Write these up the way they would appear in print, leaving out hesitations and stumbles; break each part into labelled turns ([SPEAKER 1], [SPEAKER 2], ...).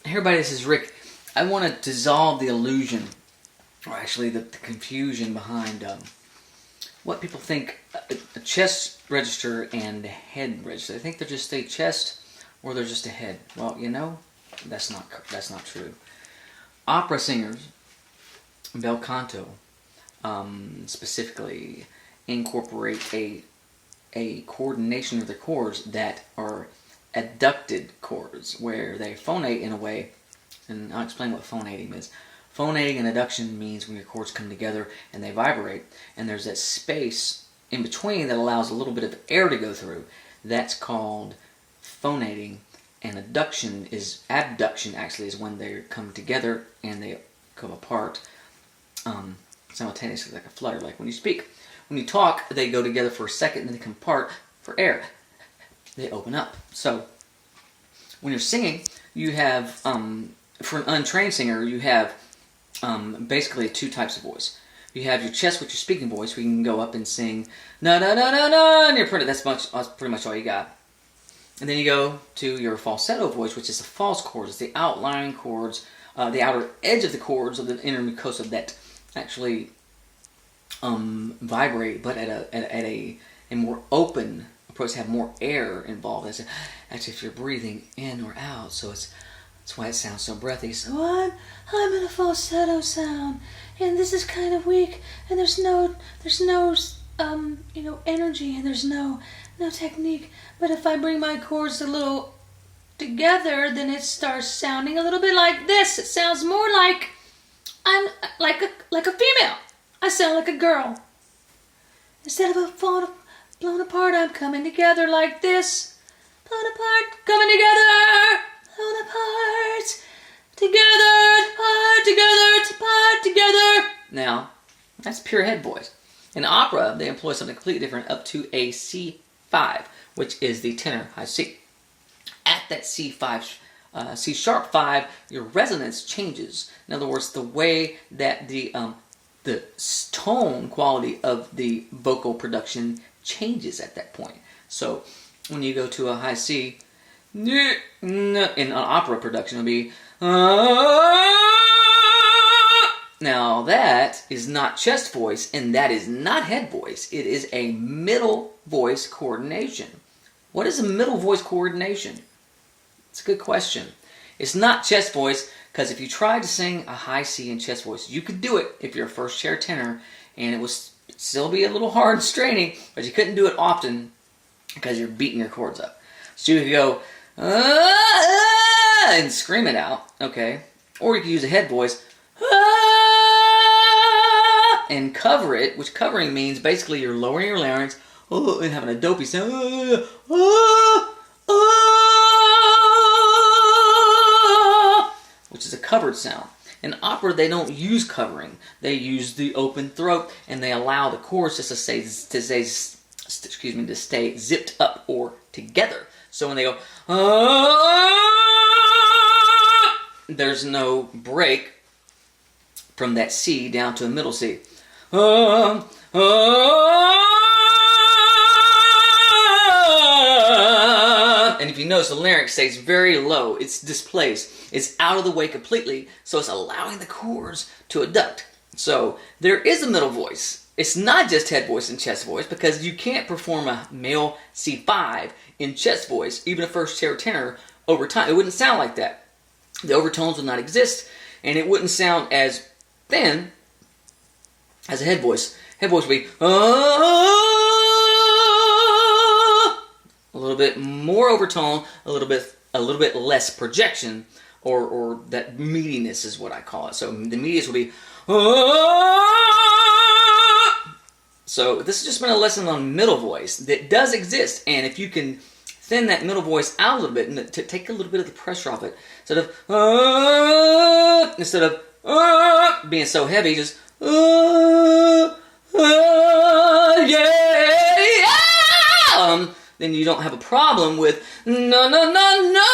[SPEAKER 1] Hey everybody, this is Rick. I want to dissolve the illusion, or actually the confusion behind what people think a chest register and a head register. They think they're just a chest or they're just a head. Well, you know, that's not true. Opera singers, bel canto, specifically incorporate a coordination of the chords that are adducted chords, where they phonate in a way, and I'll explain what phonating is. Phonating and adduction means when your chords come together and they vibrate, and there's that space in between that allows a little bit of air to go through. That's called phonating, and adduction actually is when they come together and they come apart simultaneously, like a flutter, like when you speak. When you talk, they go together for a second and then they come apart for air. They open up. So when you're singing, you have, for an untrained singer, you have basically two types of voice. You have your chest, which is your speaking voice, where you can go up and sing na na na na na, and you're that's pretty much all you got. And then you go to your falsetto voice, which is the false chords, it's the outlying chords, the outer edge of the chords of the inner mucosa that actually vibrate, but at a more open approach, have more air involved. Actually, if you're breathing in or out, so that's why it sounds so breathy. So I'm in a falsetto sound, and this is kind of weak, and there's no energy, and there's no technique. But if I bring my chords a little together, then it starts sounding a little bit like this. It sounds more like I'm like a female. I sound like a girl. Instead of blown apart, I'm coming together like this. Blown apart, coming together. Blown apart, together, apart, together. Now, that's pure head voice. In opera, they employ something completely different, up to a C5, which is the tenor high C. At that C5, C sharp 5, your resonance changes. In other words, the way that the tone quality of the vocal production changes at that point. So when you go to a high C, in an opera production, it'll be now that is not chest voice, and that is not head voice. It is a middle voice coordination. What is a middle voice coordination? It's a good question. It's not chest voice, because if you tried to sing a high C in chest voice, you could do it if you're a first chair tenor, and it would still be a little hard and straining, but you couldn't do it often because you're beating your chords up. So you could go and scream it out, okay? Or you could use a head voice and cover it, which covering means basically you're lowering your larynx and having a dopey sound, which is a covered sound. In opera, they don't use covering. They use the open throat, and they allow the chords just to stay zipped up or together. So when they go, there's no break from that C down to a middle C. And if you notice, the larynx stays very low. It's displaced. It's out of the way completely, so it's allowing the chords to adduct. So there is a middle voice. It's not just head voice and chest voice, because you can't perform a male C5 in chest voice, even a first chair tenor, over time. It wouldn't sound like that. The overtones would not exist, and it wouldn't sound as thin as a head voice. Head voice would be a little bit more overtone, a little bit less projection, or that meatiness is what I call it. So the meatiness will be So this has just been a lesson on middle voice that does exist, and if you can thin that middle voice out a little bit and to take a little bit of the pressure off it, instead of being so heavy, just yeah, then you don't have a problem with no no no no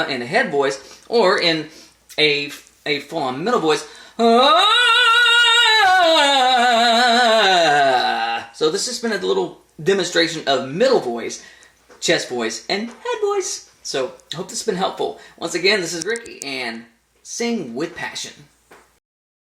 [SPEAKER 1] in a head voice, or in a full-on middle voice. So this has been a little demonstration of middle voice.
[SPEAKER 2] chest voice and head voice. So I hope this has been helpful. Once again, this is Ricky, and sing with passion.